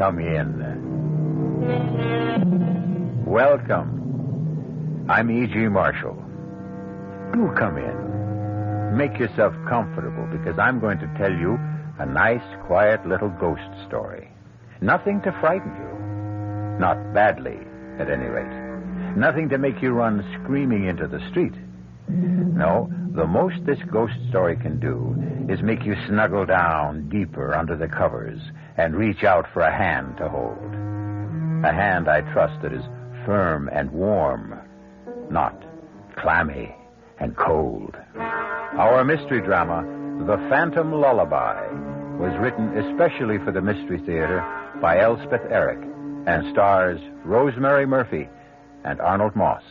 come in. Welcome. I'm E.G. Marshall. Do come in. Make yourself comfortable, because I'm going to tell you a nice, quiet little ghost story. Nothing to frighten you. Not badly, at any rate. Nothing to make you run screaming into the street. No, the most this ghost story can do is make you snuggle down deeper under the covers and reach out for a hand to hold. A hand, I trust, that is firm and warm, not clammy and cold. Our mystery drama, The Phantom Lullaby, was written especially for the Mystery Theater by Elspeth Eric and stars Rosemary Murphy and Arnold Moss.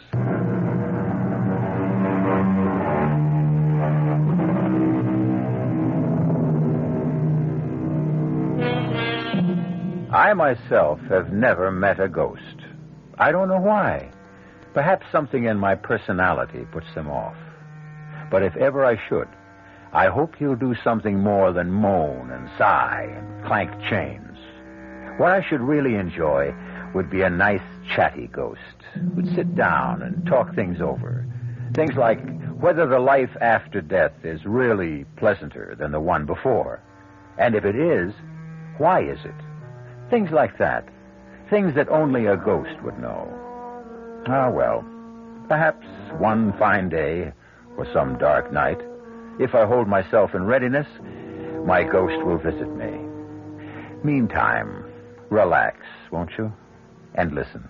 I myself have never met a ghost. I don't know why. Perhaps something in my personality puts them off. But if ever I should, I hope he'll do something more than moan and sigh and clank chains. What I should really enjoy would be a nice, chatty ghost who'd sit down and talk things over. Things like whether the life after death is really pleasanter than the one before. And if it is, why is it? Things like that. Things that only a ghost would know. Ah, well, perhaps one fine day or some dark night, if I hold myself in readiness, my ghost will visit me. Meantime, relax, won't you? And listen.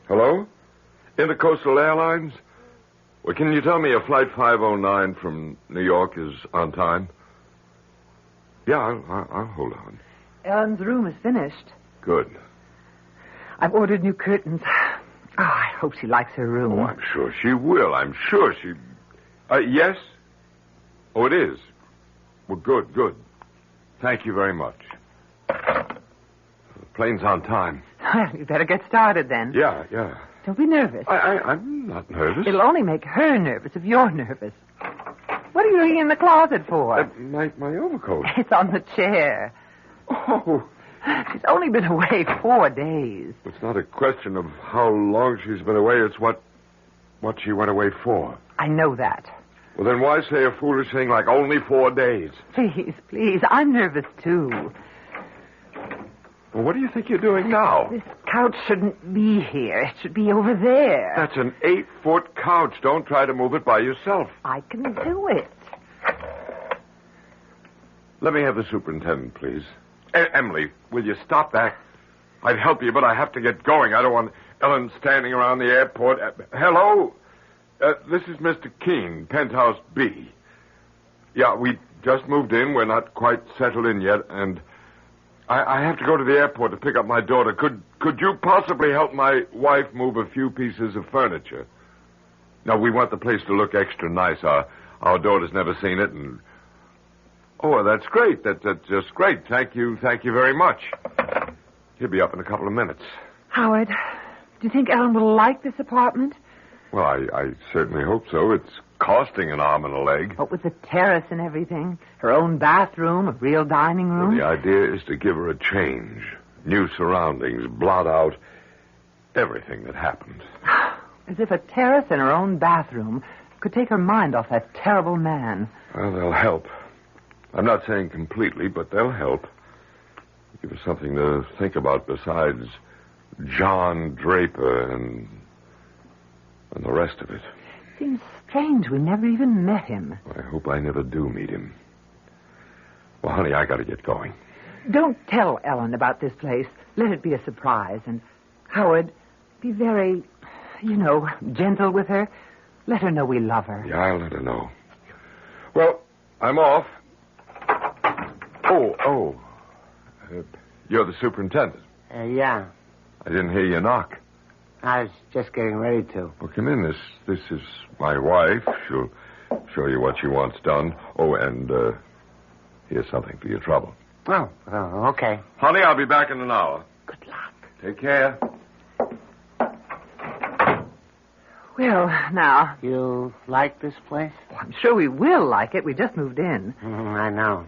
Hello? Intercoastal Airlines? Well, can you tell me if Flight 509 from New York is on time? Yeah, I'll hold on. Ellen's room is finished. Good. I've ordered new curtains. Oh, I hope she likes her room. Oh, I'm sure she will. I'm sure she... yes? Oh, it is? Well, good. Thank you very much. The plane's on time. You better get started then. Yeah. Don't be nervous. I'm not nervous. It'll only make her nervous if you're nervous. What are you looking in the closet for? My overcoat. It's on the chair. Oh. She's only been away 4 days. It's not a question of how long she's been away. It's what she went away for. I know that. Well, then why say a foolish thing like only 4 days? Please. I'm nervous, too. Well, what do you think you're doing now? This couch shouldn't be here. It should be over there. That's an 8-foot couch. Don't try to move it by yourself. I can do it. Let me have the superintendent, please. Emily, will you stop that? I'd help you, but I have to get going. I don't want Ellen standing around the airport. Hello? This is Mr. Keene, Penthouse B. Yeah, we just moved in. We're not quite settled in yet, and I have to go to the airport to pick up my daughter. Could you possibly help my wife move a few pieces of furniture? No, we want the place to look extra nice. Our daughter's never seen it, and... Oh, that's great. That's just great. Thank you very much. He'll be up in a couple of minutes. Howard, do you think Ellen will like this apartment? Well, I certainly hope so. It's costing an arm and a leg. What with the terrace and everything? Her own bathroom, a real dining room? Well, the idea is to give her a change. New surroundings, blot out everything that happened. As if a terrace and her own bathroom could take her mind off that terrible man. Well, they'll help. I'm not saying completely, but they'll help. Give us something to think about besides John Draper and the rest of it. Seems strange we never even met him. I hope I never do meet him. Well, honey, I got to get going. Don't tell Ellen about this place. Let it be a surprise. And, Howard, be very, gentle with her. Let her know we love her. Yeah, I'll let her know. Well, I'm off. Oh. You're the superintendent. Yeah. I didn't hear you knock. I was just getting ready to. Well, come in. This is my wife. She'll show you what she wants done. Oh, and here's something for your trouble. Oh, okay. Honey, I'll be back in an hour. Good luck. Take care. Well, now, You like this place? I'm sure we will like it. We just moved in. I know.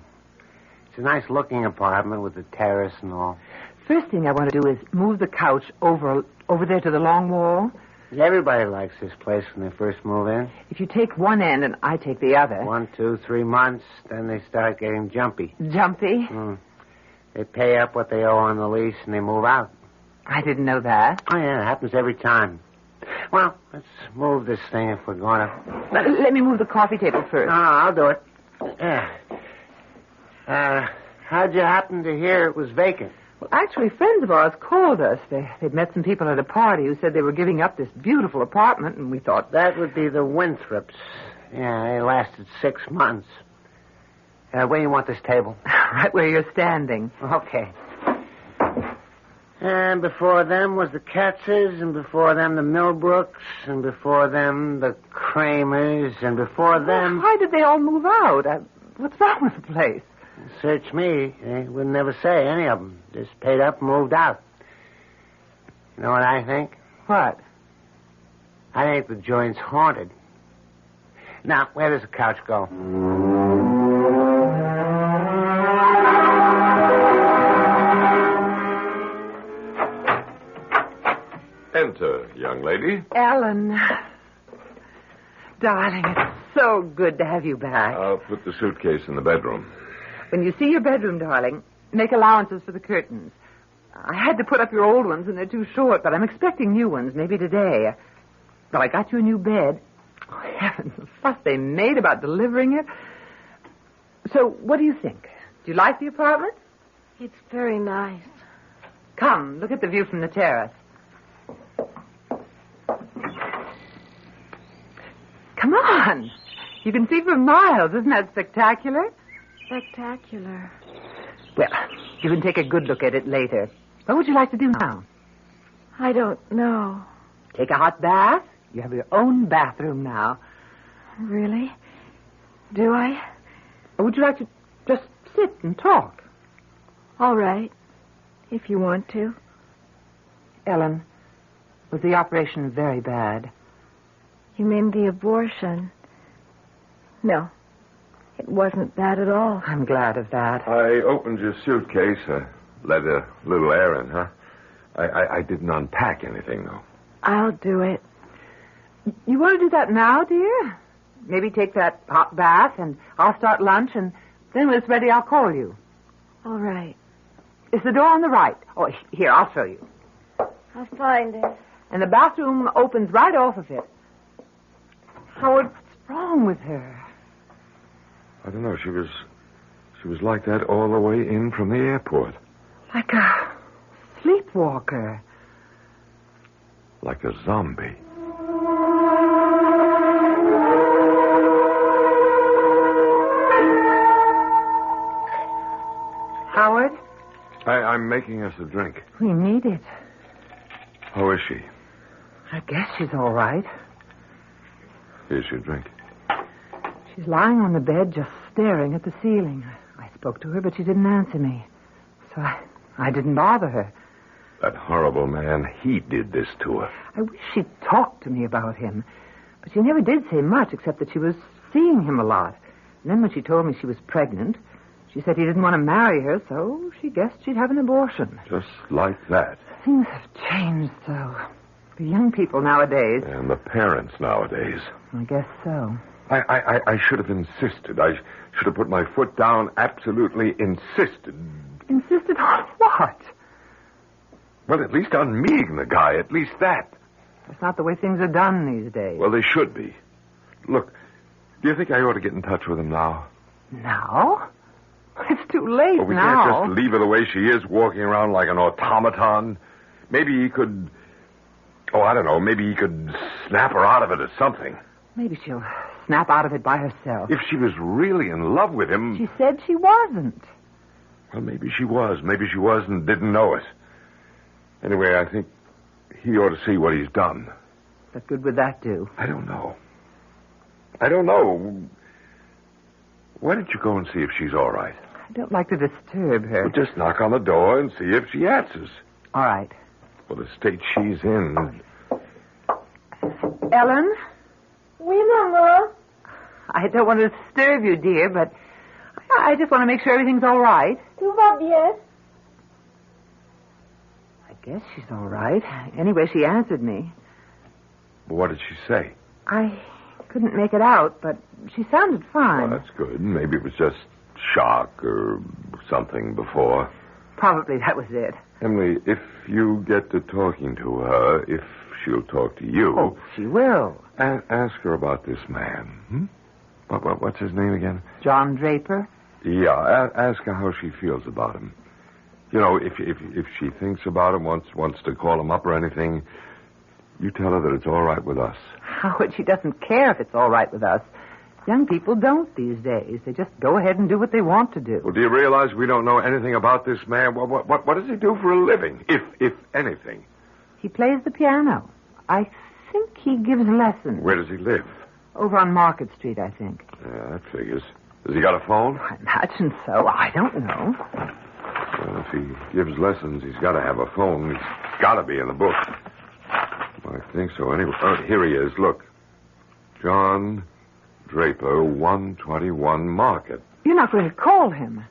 It's a nice-looking apartment with a terrace and all. First thing I want to do is move the couch over there to the long wall. Everybody likes this place when they first move in. If you take one end and I take the other. 1, 2, 3 months, then they start getting jumpy. Jumpy? They pay up what they owe on the lease and they move out. I didn't know that. Oh, yeah, it happens every time. Well, let's move this thing if we're going to... Let me move the coffee table first. No, I'll do it. Yeah. How'd you happen to hear it was vacant? Well, actually, friends of ours called us. They'd met some people at a party who said they were giving up this beautiful apartment, and we thought... That would be the Winthrops. Yeah, they lasted 6 months. Where do you want this table? Right where you're standing. Okay. And before them was the Katzes, and before them the Millbrooks, and before them the Kramers, and before them... Why did they all move out? What's wrong with the place? Search me. They would never say, any of them. Just paid up and moved out. You know what I think? What? I think the joint's haunted. Now, where does the couch go? Enter, young lady. Ellen. Darling, it's so good to have you back. I'll put the suitcase in the bedroom. When you see your bedroom, darling, make allowances for the curtains. I had to put up your old ones, and they're too short, but I'm expecting new ones, maybe today. But I got you a new bed. Oh, heavens, the fuss they made about delivering it. So, what do you think? Do you like the apartment? It's very nice. Come, look at the view from the terrace. Come on. You can see for miles. Isn't that spectacular? Spectacular. Well, you can take a good look at it later. What would you like to do now? I don't know. Take a hot bath? You have your own bathroom now. Really? Do I? Or would you like to just sit and talk? All right. If you want to. Ellen, was the operation very bad? You mean the abortion? No. It wasn't bad at all. I'm glad of that. I opened your suitcase. Let a little air in, huh? I didn't unpack anything, though. I'll do it. You want to do that now, dear? Maybe take that hot bath, and I'll start lunch, and then when it's ready, I'll call you. All right. Is the door on the right? Oh, here, I'll show you. I'll find it. And the bathroom opens right off of it. Howard, what's wrong with her? I don't know. She was like that all the way in from the airport. Like a sleepwalker. Like a zombie. Howard? I'm making us a drink. We need it. How is she? I guess she's all right. Here's your drink. She's lying on the bed just staring at the ceiling. I spoke to her, but she didn't answer me. So I didn't bother her. That horrible man, he did this to her. I wish she'd talked to me about him. But she never did say much, except that she was seeing him a lot. And then when she told me she was pregnant, she said he didn't want to marry her, so she guessed she'd have an abortion. Just like that. Things have changed so. The young people nowadays. And the parents nowadays. I guess so. I should have insisted. I should have put my foot down, absolutely insisted. Insisted on what? Well, at least on meeting the guy, at least that. That's not the way things are done these days. Well, they should be. Look, do you think I ought to get in touch with him now? Now? It's too late well, we now. can't just leave her the way she is, walking around like an automaton. Maybe he could... Oh, I don't know. Maybe he could snap her out of it or something. Maybe she'll snap out of it by herself. If she was really in love with him... She said she wasn't. Well, maybe she was. Maybe she was and didn't know it. Anyway, I think he ought to see what he's done. What good would that do? I don't know. I don't know. Why don't you go and see if she's all right? I don't like to disturb her. Well, just knock on the door and see if she answers. All right. Well, the state she's in... Ellen? Oui, Maman. I don't want to disturb you, dear, but I just want to make sure everything's all right. Tout va bien. I guess she's all right. Anyway, she answered me. What did she say? I couldn't make it out, but she sounded fine. Well, that's good. Maybe it was just shock or something before. Probably that was it. Emily, if you get to talking to her, if she'll talk to you... Oh, she will. Ask her about this man. Hmm? What's his name again? John Draper? Yeah, ask her how she feels about him. You know, if she thinks about him, wants to call him up or anything, you tell her that it's all right with us. Howard, she doesn't care if it's all right with us. Young people don't these days. They just go ahead and do what they want to do. Well, do you realize we don't know anything about this man? What does he do for a living, if anything? He plays the piano. I think he gives lessons. Where does he live? Over on Market Street, I think. Yeah, that figures. Has he got a phone? I imagine so. I don't know. Well, if he gives lessons, he's got to have a phone. He's got to be in the book. I think so. Anyway, here he is. Look. John Draper, 121 Market. You're not going to call him.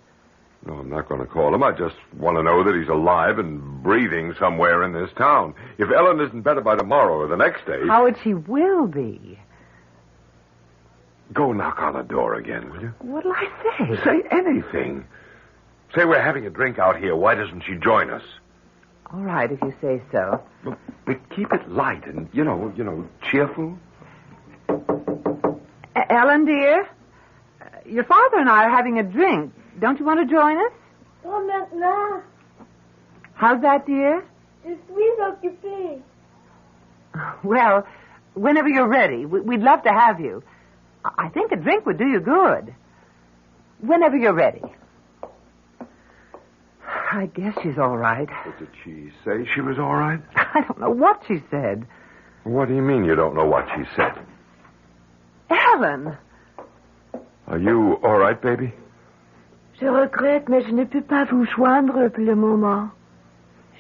No, I'm not going to call him. I just want to know that he's alive and breathing somewhere in this town. If Ellen isn't better by tomorrow or the next day... Howard, she will be. Go knock on the door again, will you? What'll I say? Say anything. Say we're having a drink out here. Why doesn't she join us? All right, if you say so. But keep it light and, you know, cheerful. Ellen, dear, your father and I are having a drink. Don't you want to join us? Oh, maintenant. How's that, dear? Je suis occupée. Well, whenever you're ready, we'd love to have you. I think a drink would do you good. Whenever you're ready. I guess she's all right. What did she say? She was all right? I don't know what she said. What do you mean you don't know what she said? Ellen! Are you all right, baby? Je regrette, mais je ne peux pas vous joindre pour le moment.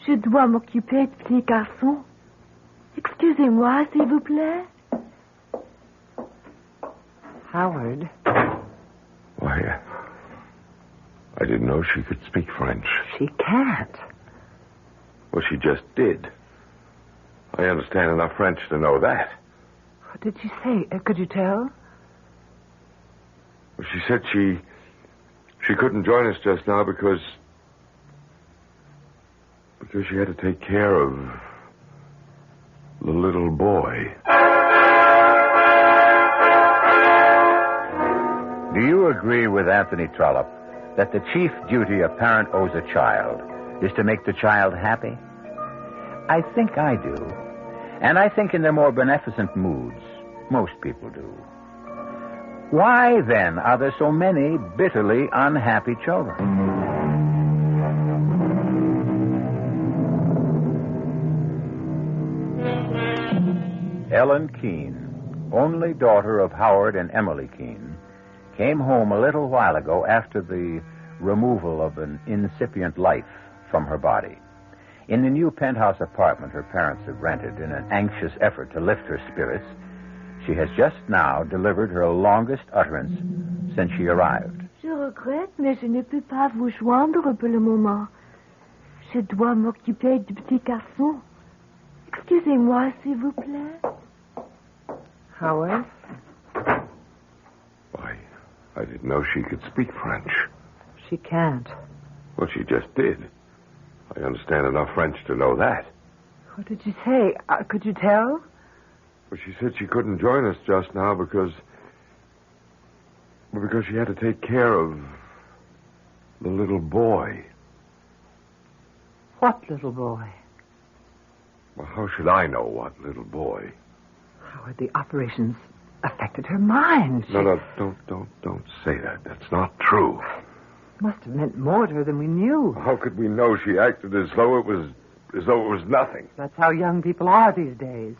Je dois m'occuper du petit garçon. Excusez-moi, s'il vous plaît. Howard. Why, I didn't know she could speak French. She can't. Well, she just did. I understand enough French to know that. What did she say? Could you tell? Well, she said she couldn't join us just now because she had to take care of the little boy. Do you agree with Anthony Trollope that the chief duty a parent owes a child is to make the child happy? I think I do. And I think in their more beneficent moods, most people do. Why, then, are there so many bitterly unhappy children? Ellen Keene, only daughter of Howard and Emily Keene, came home a little while ago after the removal of an incipient life from her body. In the new penthouse apartment her parents have rented in an anxious effort to lift her spirits, she has just now delivered her longest utterance since she arrived. Je regrette, mais je ne peux pas vous joindre pour le moment. Je dois m'occuper du petit garçon. Excusez-moi, s'il vous plaît. Howard? Why, I didn't know she could speak French. She can't. Well, she just did. I understand enough French to know that. What did she say? Could you tell? Well, she said she couldn't join us just now because she had to take care of the little boy. What little boy? Well, how should I know what little boy? Howard, the operations affected her mind. No, don't say that. That's not true. Must have meant more to her than we knew. How could we know she acted as though it was nothing? That's how young people are these days.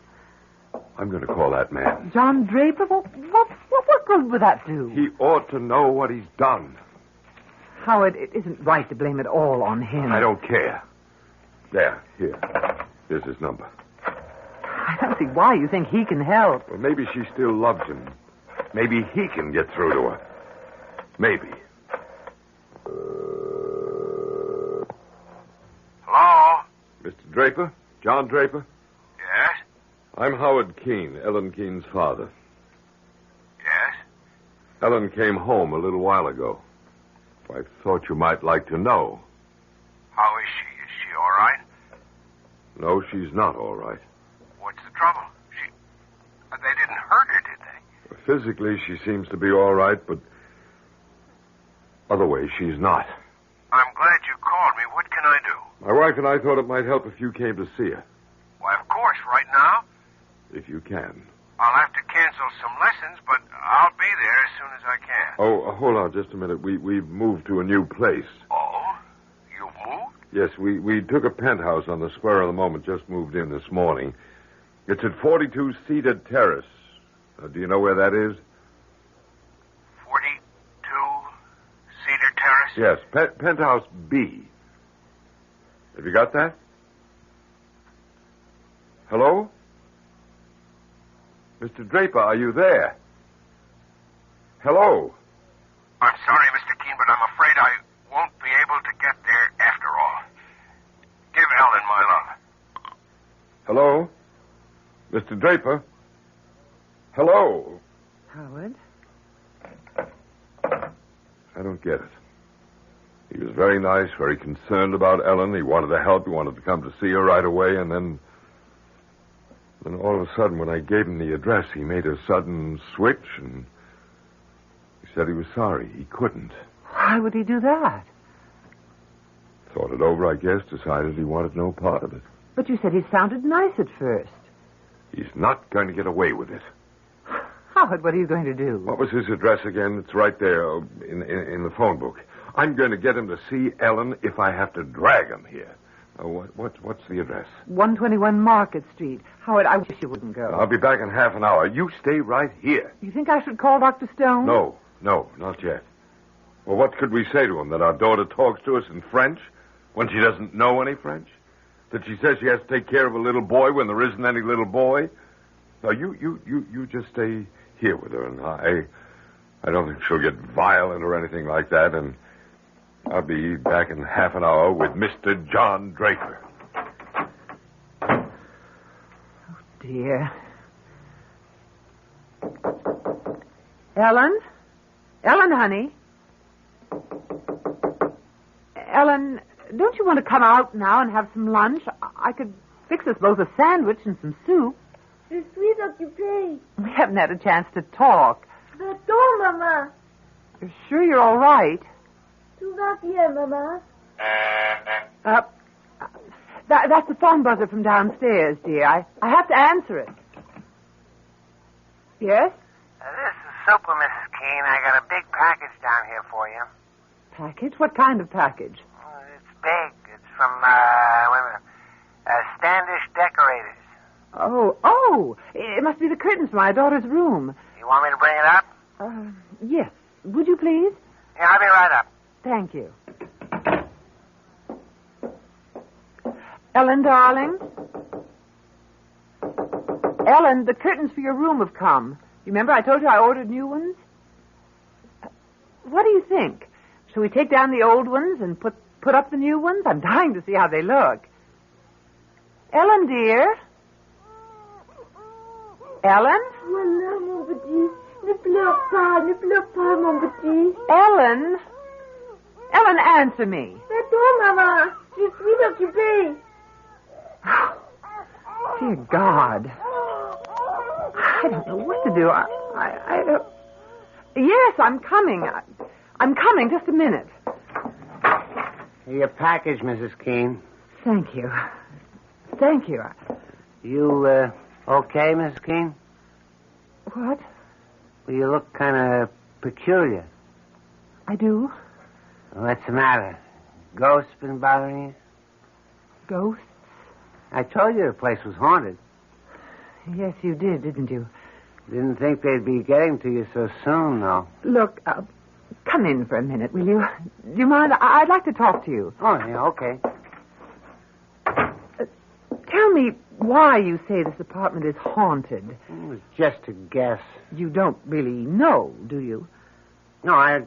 I'm going to call that man. John Draper? What good would that do? He ought to know what he's done. Howard, it isn't right to blame it all on him. I don't care. There, here. Here's his number. I don't see why you think he can help. Well, maybe she still loves him. Maybe he can get through to her. Maybe. Hello? Mr. Draper? John Draper? Yes? I'm Howard Keene, Ellen Keene's father. Yes? Ellen came home a little while ago. I thought you might like to know. How is she? Is she all right? No, she's not all right. What's the trouble? They didn't hurt her, did they? Physically, she seems to be all right, but other ways, she's not. I'm glad you called me. What can I do? My wife and I thought it might help if you came to see her, Why, of course, right now. if you can. I'll have to cancel some lessons, but I'll be there as soon as I can. Oh, hold on just a minute. We've moved to a new place. Oh? You moved? Yes, we took a penthouse on the spur of the moment, just moved in this morning. It's at 42 Cedar Terrace. Do you know where that is? 42 Cedar Terrace? Yes, penthouse B. Have you got that? Hello? Mr. Draper, are you there? Hello? I'm sorry, Mr. Keene, but I'm afraid I won't be able to get there after all. Give Ellen my love. Hello? Mr. Draper? Hello? Howard? I don't get it. He was very nice, very concerned about Ellen. He wanted to help. He wanted to come to see her right away, and then all of a sudden, when I gave him the address, he made a sudden switch, and he said he was sorry. He couldn't. Why would he do that? Thought it over, I guess, decided he wanted no part of it. But you said he sounded nice at first. He's not going to get away with it. Howard, what are you going to do? What was his address again? It's right there in the phone book. I'm going to get him to see Ellen if I have to drag him here. What's the address? 121 Market Street. Howard, I wish you wouldn't go. I'll be back in half an hour. You stay right here. You think I should call Dr. Stone? No, not yet. Well, what could we say to him? That our daughter talks to us in French when she doesn't know any French? That she says she has to take care of a little boy when there isn't any little boy? No, you just stay here with her, and I don't think she'll get violent or anything like that, and I'll be back in half an hour with Mr. John Draper. Oh, dear. Ellen? Ellen, honey? Ellen, don't you want to come out now and have some lunch? I could fix us both a sandwich and some soup. Je suis occupée. We haven't had a chance to talk. Va-t'en, maman. You're sure you're all right? Tout va bien, maman. That's the phone buzzer from downstairs, dear. I have to answer it. Yes? This is Super, Mrs. Keene. I got a big package down here for you. Package? What kind of package? It's big. It's from, Standish Decorators. Oh, it must be the curtains for my daughter's room. You want me to bring it up? Yes. Would you please? Yeah, I'll be right up. Thank you. Ellen, darling? Ellen, the curtains for your room have come. You remember I told you I ordered new ones? What do you think? Shall we take down the old ones and put up the new ones? I'm dying to see how they look. Ellen, dear? Ellen? Voilà, mon petit. Ne pleure pas, mon petit. Ellen? Ellen, answer me. Va-t'en, maman. Je suis occupée. Dear God. I don't know what to do. I don't... Yes, I'm coming. I'm coming. Just a minute. Your package, Mrs. Keene. Thank you. Thank you. You, okay, Mrs. Keene? What? Well, you look kind of peculiar. I do? What's the matter? Ghosts been bothering you? Ghosts? I told you the place was haunted. Yes, you did, didn't you? Didn't think they'd be getting to you so soon, though. Look, come in for a minute, will you? Do you mind? I'd like to talk to you. Oh, yeah, okay. Tell me, why you say this apartment is haunted. It was just a guess. You don't really know, do you? No, I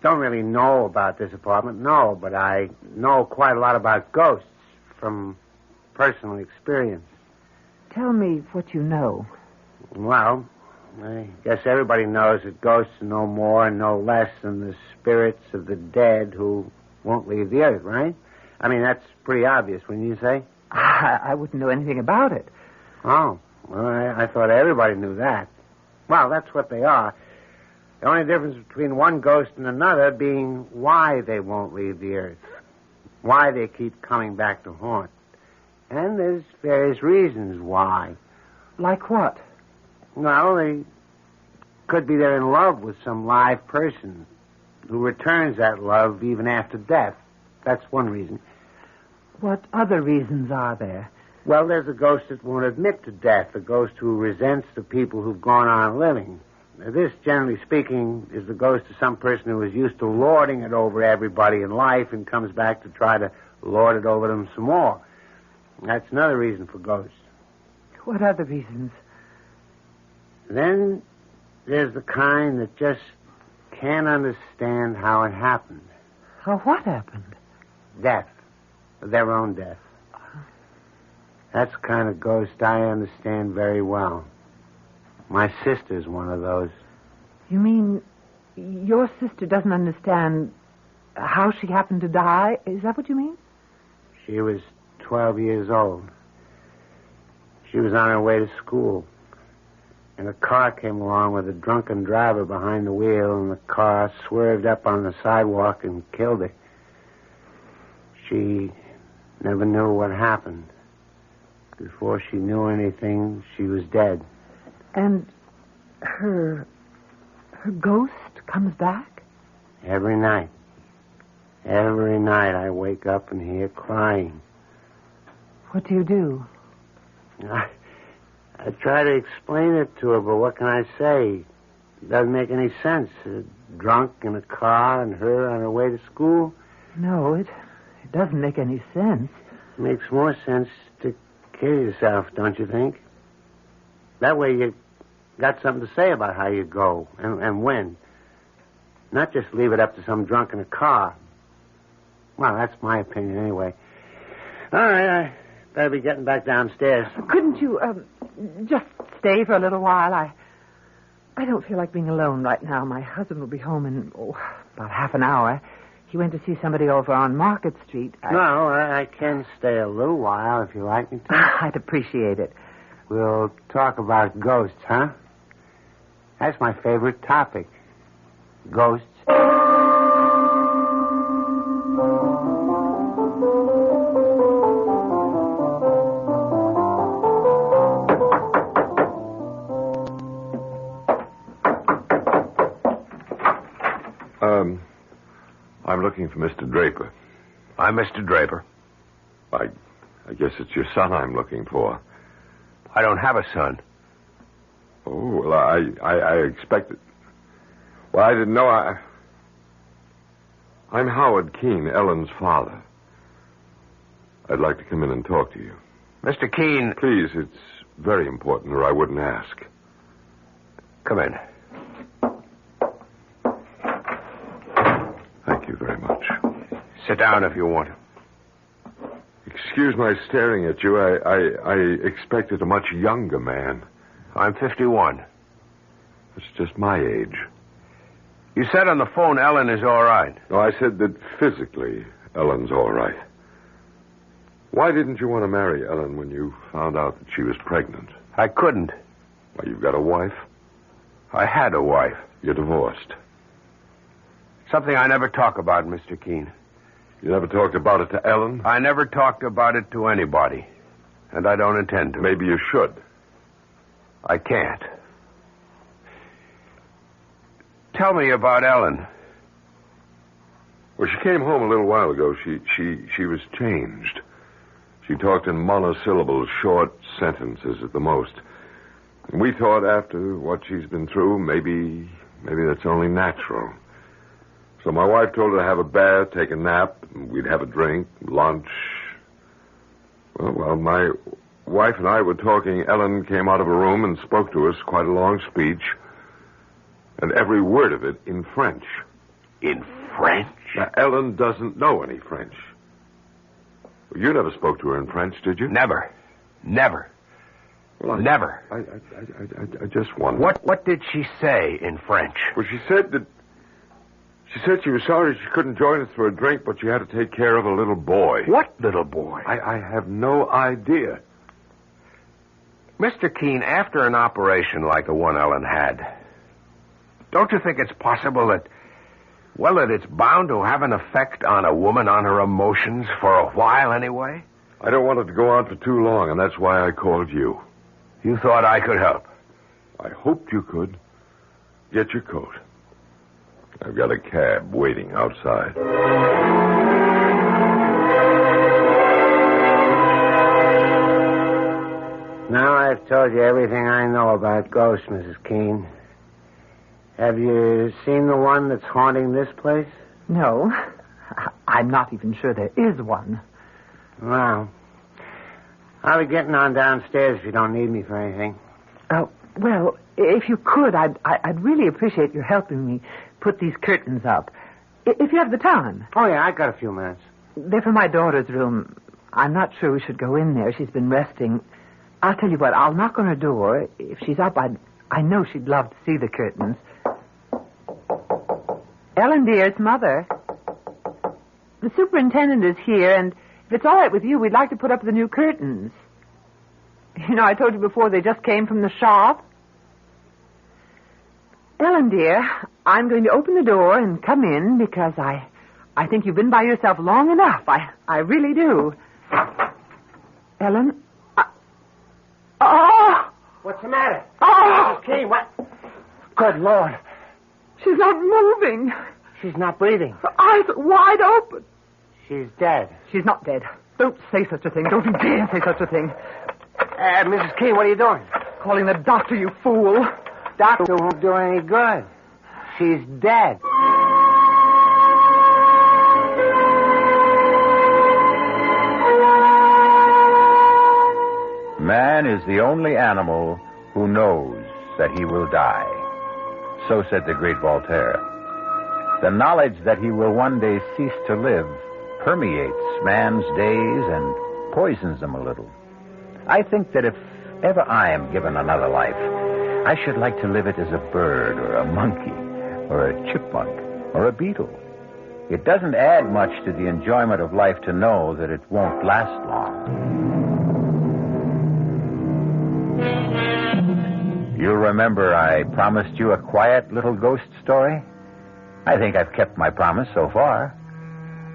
don't really know about this apartment, no, but I know quite a lot about ghosts from personal experience. Tell me what you know. Well, I guess everybody knows that ghosts are no more and no less than the spirits of the dead who won't leave the earth, right? I mean, that's pretty obvious, wouldn't you say? I wouldn't know anything about it. Oh, well, I thought everybody knew that. Well, that's what they are. The only difference between one ghost and another being why they won't leave the earth, why they keep coming back to haunt. And there's various reasons why. Like what? Well, they could be they're in love with some live person who returns that love even after death. That's one reason. What other reasons are there? Well, there's a ghost that won't admit to death, a ghost who resents the people who've gone on living. Now, this, generally speaking, is the ghost of some person who is used to lording it over everybody in life and comes back to try to lord it over them some more. That's another reason for ghosts. What other reasons? Then there's the kind that just can't understand how it happened. How what happened? Death. Their own death. That's the kind of ghost I understand very well. My sister's one of those. You mean your sister doesn't understand how she happened to die? Is that what you mean? She was 12 years old. She was on her way to school. And a car came along with a drunken driver behind the wheel, and the car swerved up on the sidewalk and killed her. She never knew what happened. Before she knew anything, she was dead. And her ghost comes back? Every night. Every night I wake up and hear crying. What do you do? I try to explain it to her, but what can I say? It doesn't make any sense. Drunk in a car and her on her way to school. No, it doesn't make any sense. It makes more sense to kill yourself, don't you think? That way you got something to say about how you go and when. Not just leave it up to some drunk in a car. Well, that's my opinion anyway. All right, I better be getting back downstairs. Couldn't you just stay for a little while? I don't feel like being alone right now. My husband will be home in about half an hour. He went to see somebody over on Market Street. No, I can stay a little while if you like me to. I'd appreciate it. We'll talk about ghosts, huh? That's my favorite topic. Ghosts. I'm looking for Mr. Draper. I'm Mr. Draper. I guess it's your son I'm looking for. I don't have a son. Oh, well, I expected... Well, I didn't know I'm Howard Keene, Ellen's father. I'd like to come in and talk to you. Mr. Keene... Please, it's very important, or I wouldn't ask. Come in. Thank you very much. Sit down if you want to. Excuse my staring at you. I expected a much younger man. I'm 51. It's just my age. You said on the phone Ellen is all right. No, I said that physically Ellen's all right. Why didn't you want to marry Ellen when you found out that she was pregnant? I couldn't. Why, you've got a wife? I had a wife. You're divorced. Something I never talk about, Mr. Keene. You never talked about it to Ellen? I never talked about it to anybody. And I don't intend to. Maybe you should. I can't. Tell me about Ellen. Well, she came home a little while ago. She was changed. She talked in monosyllables, short sentences at the most. And we thought after what she's been through, maybe that's only natural. So my wife told her to have a bath, take a nap, and we'd have a drink, lunch. Well, my wife and I were talking, Ellen came out of a room and spoke to us, quite a long speech, and every word of it in French. In French? Now, Ellen doesn't know any French. You never spoke to her in French, did you? Never. Well, Never. I just wondered. What did she say in French? Well, she said she was sorry she couldn't join us for a drink, but she had to take care of a little boy. What little boy? I have no idea. Mr. Keene, after an operation like the one Ellen had, don't you think it's possible that it's bound to have an effect on a woman, on her emotions, for a while anyway? I don't want it to go on for too long, and that's why I called you. You thought I could help? I hoped you could. Get your coat. I've got a cab waiting outside. Now I've told you everything I know about ghosts, Mrs. Keene. Have you seen the one that's haunting this place? No. I'm not even sure there is one. Well, I'll be getting on downstairs if you don't need me for anything. Well, if you could, I'd really appreciate your helping me put these curtains up. If you have the time. Oh, yeah, I got a few minutes. They're for my daughter's room. I'm not sure we should go in there. She's been resting. I'll tell you what, I'll knock on her door. If she's up, I know she'd love to see the curtains. Ellen, dear, it's Mother. The superintendent is here, and if it's all right with you, we'd like to put up the new curtains. You know, I told you before they just came from the shop. Ellen, dear, I'm going to open the door and come in because I think you've been by yourself long enough. I really do. Ellen? Oh! What's the matter? Oh! Mrs. Keene, what? Good Lord. She's not moving. She's not breathing. Her eyes are wide open. She's dead. She's not dead. Don't say such a thing. Don't you dare say such a thing. Mrs. Keene, what are you doing? Calling the doctor, you fool. Doctor won't do any good. She's dead. Man is the only animal who knows that he will die. So said the great Voltaire. The knowledge that he will one day cease to live permeates man's days and poisons them a little. I think that if ever I am given another life, I should like to live it as a bird or a monkey or a chipmunk or a beetle. It doesn't add much to the enjoyment of life to know that it won't last long. You'll remember I promised you a quiet little ghost story? I think I've kept my promise so far.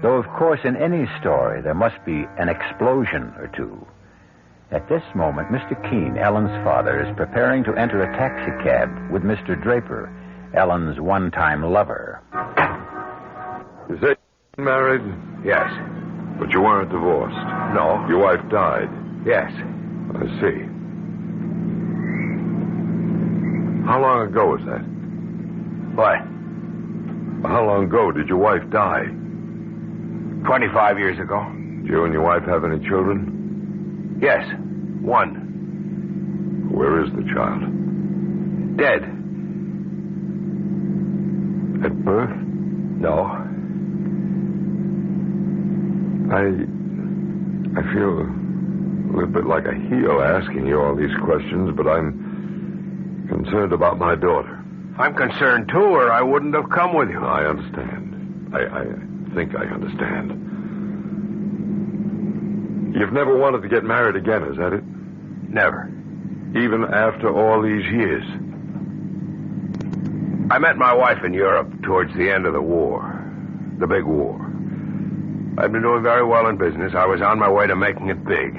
Though, of course, in any story, there must be an explosion or two. At this moment, Mr. Keene, Ellen's father, is preparing to enter a taxicab with Mr. Draper, Ellen's one-time lover. Is that married? Yes. But you weren't divorced? No. Your wife died? Yes. I see. How long ago was that? What? How long ago did your wife die? 25 years ago. Did you and your wife have any children? Yes. One. Where is the child? Dead. At birth? No. I feel a little bit like a heel asking you all these questions, but I'm concerned about my daughter. I'm concerned, too, or I wouldn't have come with you. I understand. I think I understand. You've never wanted to get married again, is that it? Never. Even after all these years? I met my wife in Europe towards the end of the war. The big war. I'd been doing very well in business. I was on my way to making it big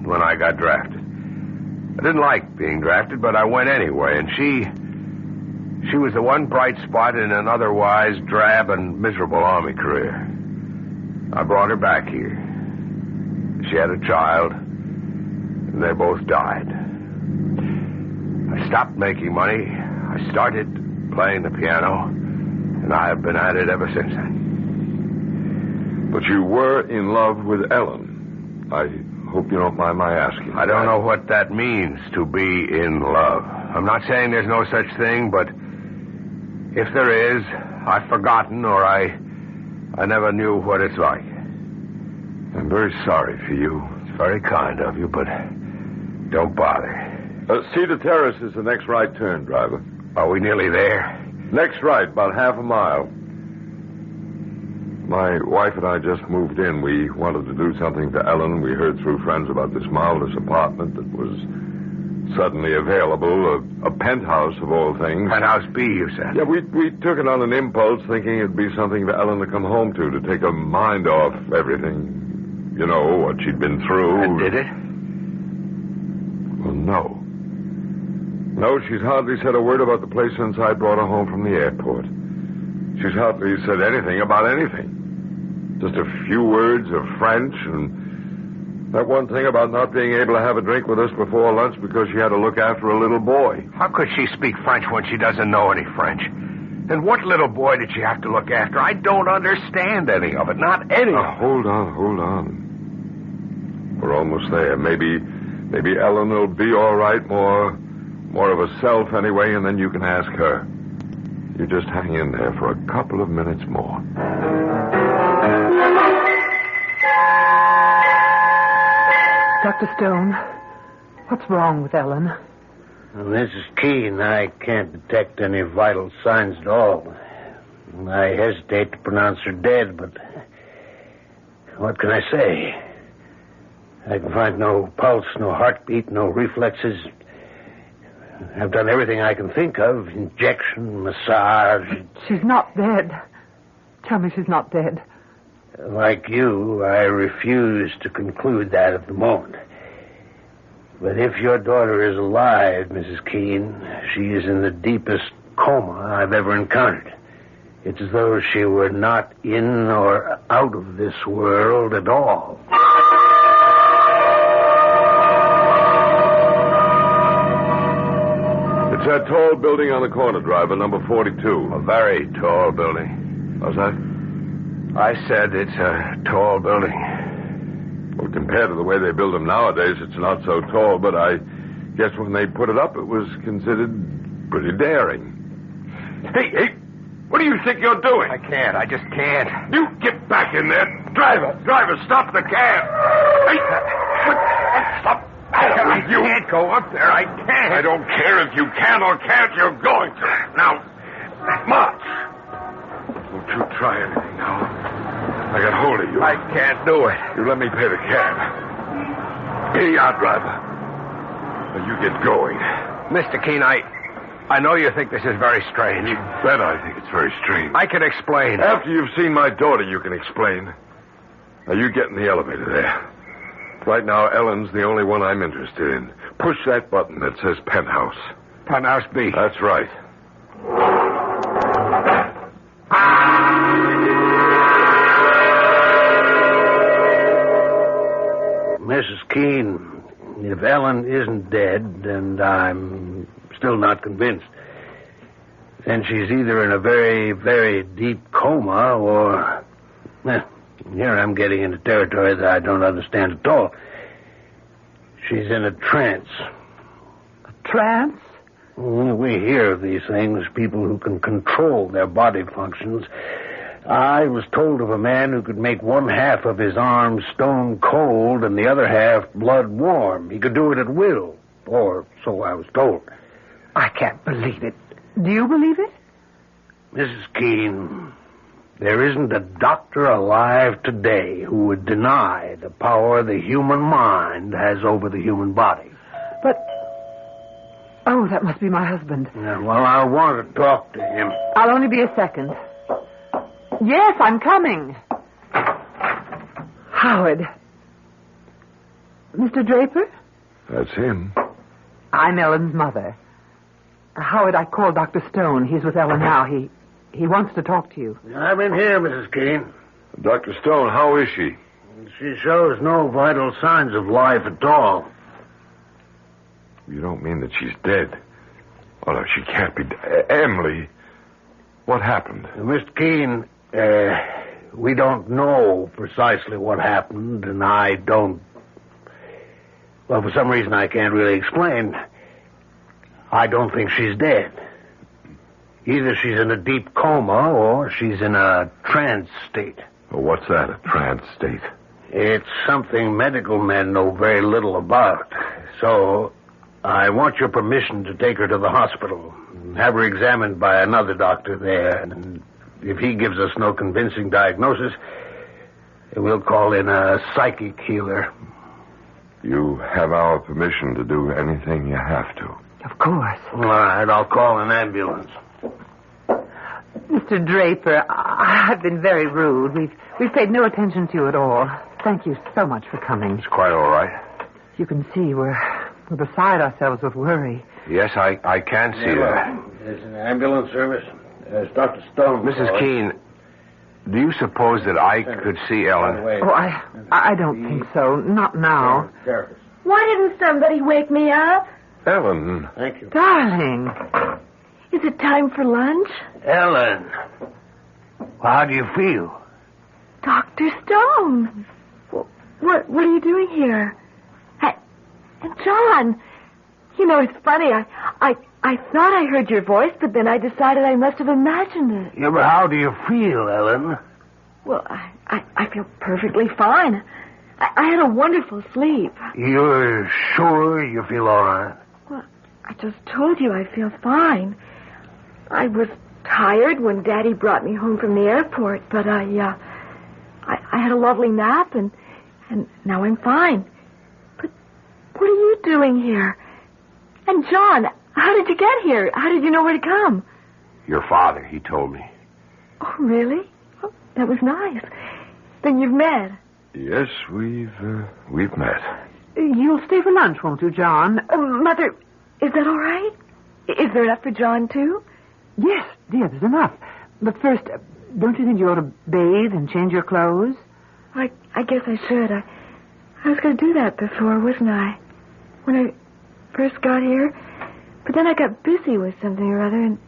when I got drafted. I didn't like being drafted, but I went anyway, and she was the one bright spot in an otherwise drab and miserable Army career. I brought her back here. She had a child, and they both died. I stopped making money. I started playing the piano, and I have been at it ever since then. But you were in love with Ellen. I hope you don't mind my asking. I don't know what that means, to be in love. I'm not saying there's no such thing, but if there is, I've forgotten or I never knew what it's like. I'm very sorry for you. It's very kind of you, but don't bother. Cedar Terrace is the next right turn, driver. Are we nearly there? Next right, about half a mile. My wife and I just moved in. We wanted to do something for Ellen. We heard through friends about this marvelous apartment that was suddenly available, a penthouse of all things. Penthouse B, you said? Yeah, we took it on an impulse, thinking it'd be something for Ellen to come home to take her mind off everything. You know, what she'd been through. And did it? Well, no. No, she's hardly said a word about the place since I brought her home from the airport. She's hardly said anything about anything. Just a few words of French, and that one thing about not being able to have a drink with us before lunch because she had to look after a little boy. How could she speak French when she doesn't know any French? And what little boy did she have to look after? I don't understand any of it, not any of it. Hold on. We're almost there. Maybe Ellen will be all right, more of herself anyway, and then you can ask her. You just hang in there for a couple of minutes more. Dr. Stone, what's wrong with Ellen? Well, Mrs. Keene, I can't detect any vital signs at all. I hesitate to pronounce her dead, but what can I say? I can find no pulse, no heartbeat, no reflexes. I've done everything I can think of. Injection, massage. She's not dead. Tell me she's not dead. Like you, I refuse to conclude that at the moment. But if your daughter is alive, Mrs. Keene, she is in the deepest coma I've ever encountered. It's as though she were not in or out of this world at all. It's that tall building on the corner, driver, number 42. A very tall building. How's that? I said it's a tall building. Well, compared to the way they build them nowadays, it's not so tall, but I guess when they put it up, it was considered pretty daring. Hey, what do you think you're doing? I can't. I just can't. You get back in there. Driver, stop the cab. Hey, stop. I can't go up there. I can't. I don't care if you can or can't. You're going to. Now, march. Don't you try anything now. I got hold of you. I can't do it. You let me pay the cab. Here you are, driver. Now you get going. Mr. Keene, I know you think this is very strange. You bet I think it's very strange. I can explain. After you've seen my daughter, you can explain. Now, you get in the elevator there. Right now, Ellen's the only one I'm interested in. Push that button that says penthouse. Penthouse B. That's right. Mrs. Keene, if Ellen isn't dead, and I'm still not convinced, then she's either in a very, very deep coma or... here I'm getting into territory that I don't understand at all. She's in a trance. A trance? We hear of these things, people who can control their body functions. I was told of a man who could make one half of his arm stone cold and the other half blood warm. He could do it at will, or so I was told. I can't believe it. Do you believe it? Mrs. Keene, there isn't a doctor alive today who would deny the power the human mind has over the human body. But... oh, that must be my husband. Well, I want to talk to him. I'll only be a second. Yes, I'm coming. Howard. Mr. Draper? That's him. I'm Ellen's mother. Howard, I called Dr. Stone. He's with Ellen now. He wants to talk to you. I'm in here, Mrs. Keene. Dr. Stone, how is she? She shows no vital signs of life at all. You don't mean that she's dead? Oh, no, she can't be. Emily, what happened? Mr. Keene, we don't know precisely what happened, and I don't... Well, for some reason I can't really explain, I don't think she's dead. Either she's in a deep coma or she's in a trance state. Well, what's that, a trance state? It's something medical men know very little about. So I want your permission to take her to the hospital and have her examined by another doctor there. And if he gives us no convincing diagnosis, we'll call in a psychic healer. You have our permission to do anything you have to. Of course. All right, I'll call an ambulance. Mr. Draper, I've been very rude. We've paid no attention to you at all. Thank you so much for coming. It's quite all right. You can see we're beside ourselves with worry. Yes, I can see that. There's an ambulance service. There's Dr. Stone. Mrs. Keene, do you suppose that I could see Ellen? Oh, I don't think so. Not now. Why didn't somebody wake me up? Ellen. Thank you. Darling. Is it time for lunch? Ellen, how do you feel? Dr. Stone. What are you doing here? And John, you know, it's funny. I thought I heard your voice, but then I decided I must have imagined it. Yeah, but how do you feel, Ellen? Well, I feel perfectly fine. I had a wonderful sleep. You're sure you feel all right? Well, I just told you I feel fine. I was tired when Daddy brought me home from the airport, but I had a lovely nap, and now I'm fine. But what are you doing here? And John, how did you get here? How did you know where to come? Your father, he told me. Oh, really? Oh, that was nice. Then you've met. Yes, we've met. You'll stay for lunch, won't you, John? Mother, is that all right? Is there enough for John, too? Yes, dear, there's enough. But first, don't you think you ought to bathe and change your clothes? I guess I should. I was going to do that before, wasn't I? When I first got here. But then I got busy with something or other, and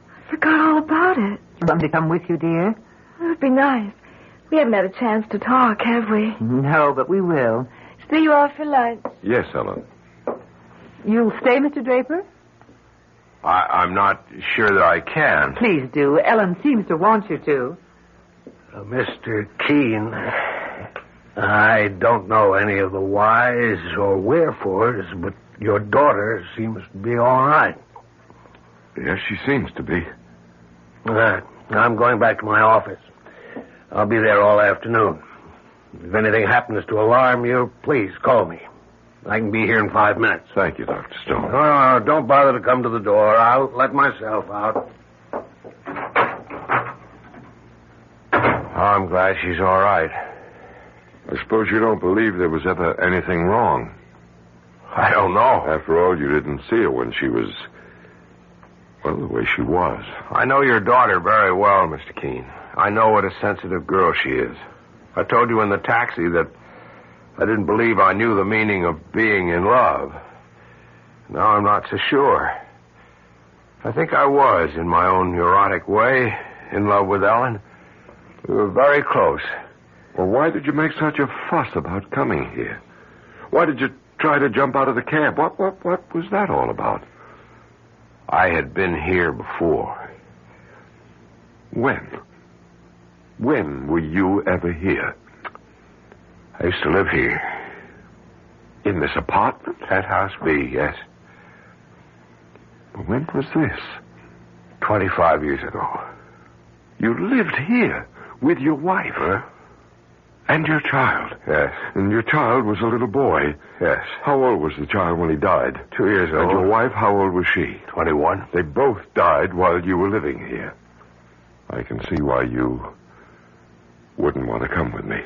I forgot all about it. Want me to come with you, dear? It would be nice. We haven't had a chance to talk, have we? No, but we will. See you off for lunch. Yes, Ellen. You'll stay, Mr. Draper? I'm not sure that I can. Please do. Ellen seems to want you to. Mr. Keene, I don't know any of the whys or wherefores, but your daughter seems to be all right. Yes, she seems to be. All right. I'm going back to my office. I'll be there all afternoon. If anything happens to alarm you, please call me. I can be here in 5 minutes. Thank you, Dr. Stone. No, don't bother to come to the door. I'll let myself out. I'm glad she's all right. I suppose you don't believe there was ever anything wrong. I don't know. After all, you didn't see her when she was, well, the way she was. I know your daughter very well, Mr. Keene. I know what a sensitive girl she is. I told you in the taxi that I didn't believe I knew the meaning of being in love. Now I'm not so sure. I think I was, in my own neurotic way, in love with Ellen. We were very close. Well, why did you make such a fuss about coming here? Why did you try to jump out of the cab? What was that all about? I had been here before. When? When were you ever here? I used to live here. In this apartment? At House B, yes. When was this? 25 years ago. You lived here with your wife? Huh? And your child? Yes. And your child was a little boy? Yes. How old was the child when he died? 2 years old. And your wife, how old was she? 21. They both died while you were living here. I can see why you wouldn't want to come with me.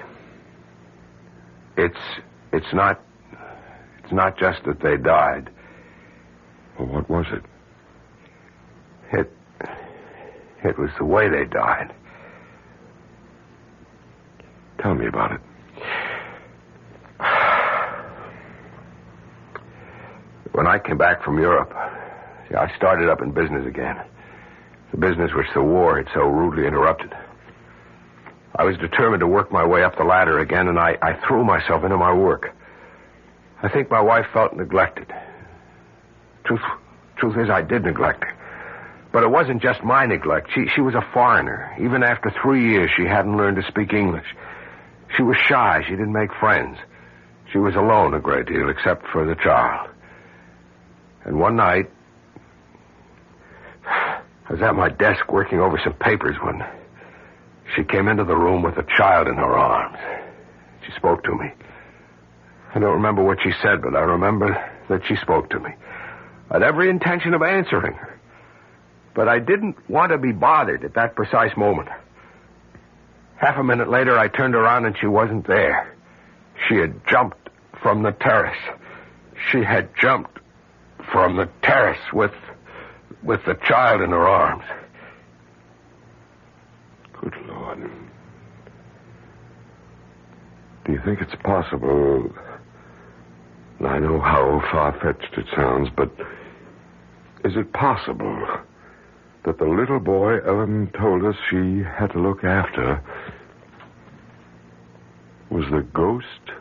It's not just that they died. Well, what was it? It was the way they died. Tell me about it. When I came back from Europe, I started up in business again. The business which the war had so rudely interrupted. I was determined to work my way up the ladder again, and I threw myself into my work. I think my wife felt neglected. Truth is, I did neglect her. But it wasn't just my neglect. She was a foreigner. Even after 3 years, she hadn't learned to speak English. She was shy. She didn't make friends. She was alone a great deal, except for the child. And one night, I was at my desk working over some papers when she came into the room with a child in her arms. She spoke to me. I don't remember what she said, but I remember that she spoke to me. I had every intention of answering her. But I didn't want to be bothered at that precise moment. Half a minute later, I turned around and she wasn't there. She had jumped from the terrace. She had jumped from the terrace with the child in her arms. Good Lord. Do you think it's possible... I know how far-fetched it sounds, but is it possible that the little boy Ellen told us she had to look after was the ghost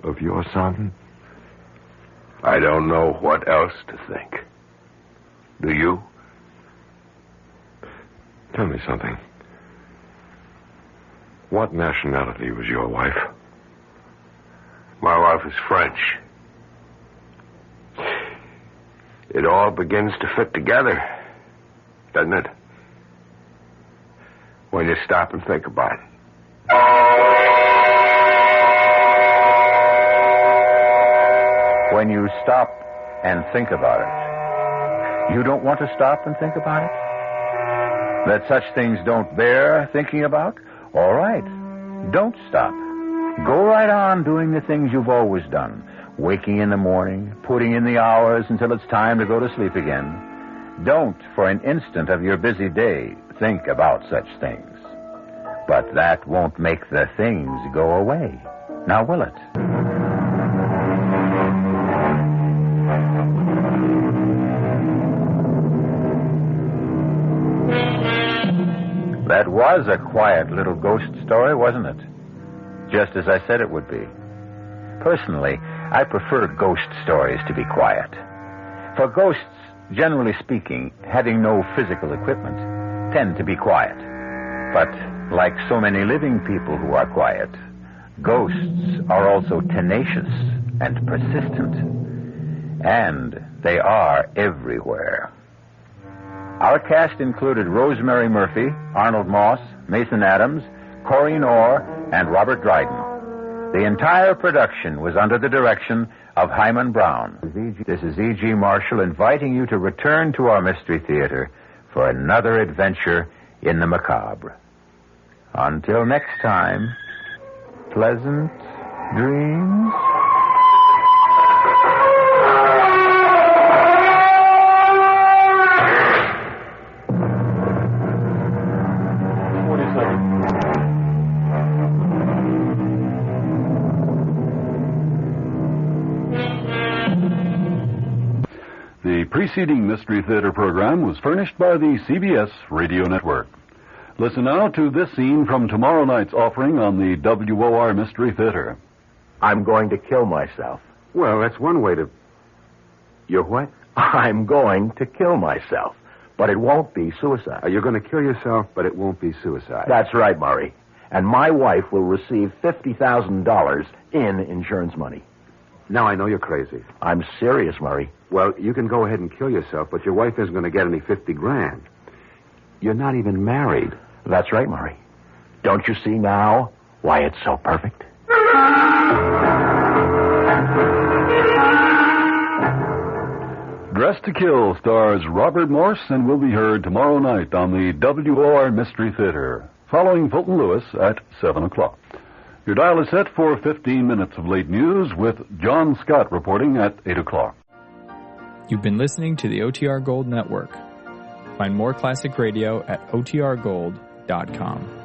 of your son? I don't know what else to think. Do you? Tell me something. What nationality was your wife? My wife is French. It all begins to fit together, doesn't it? When you stop and think about it. When you stop and think about it. You don't want to stop and think about it? That such things don't bear thinking about? All right. Don't stop. Go right on doing the things you've always done. Waking in the morning, putting in the hours until it's time to go to sleep again. Don't, for an instant of your busy day, think about such things. But that won't make the things go away. Now, will it? That was a quiet little ghost story, wasn't it? Just as I said it would be. Personally, I prefer ghost stories to be quiet. For ghosts, generally speaking, having no physical equipment, tend to be quiet. But like so many living people who are quiet, ghosts are also tenacious and persistent. And they are everywhere. Our cast included Rosemary Murphy, Arnold Moss, Mason Adams, Corinne Orr, and Robert Dryden. The entire production was under the direction of Hyman Brown. This is E.G. Marshall inviting you to return to our Mystery Theater for another adventure in the macabre. Until next time, pleasant dreams. The preceding Mystery Theater program was furnished by the CBS Radio Network. Listen now to this scene from tomorrow night's offering on the WOR Mystery Theater. I'm going to kill myself. Well, that's one way to... You're what? I'm going to kill myself, but it won't be suicide. You're going to kill yourself, but it won't be suicide. That's right, Murray. And my wife will receive $50,000 in insurance money. Now I know you're crazy. I'm serious, Murray. Well, you can go ahead and kill yourself, but your wife isn't going to get any $50,000. You're not even married. That's right, Murray. Don't you see now why it's so perfect? Dressed to Kill stars Robert Morse and will be heard tomorrow night on the WOR Mystery Theater, following Fulton Lewis at 7 o'clock. Your dial is set for 15 minutes of late news with John Scott reporting at 8 o'clock. You've been listening to the OTR Gold Network. Find more classic radio at otrgold.com.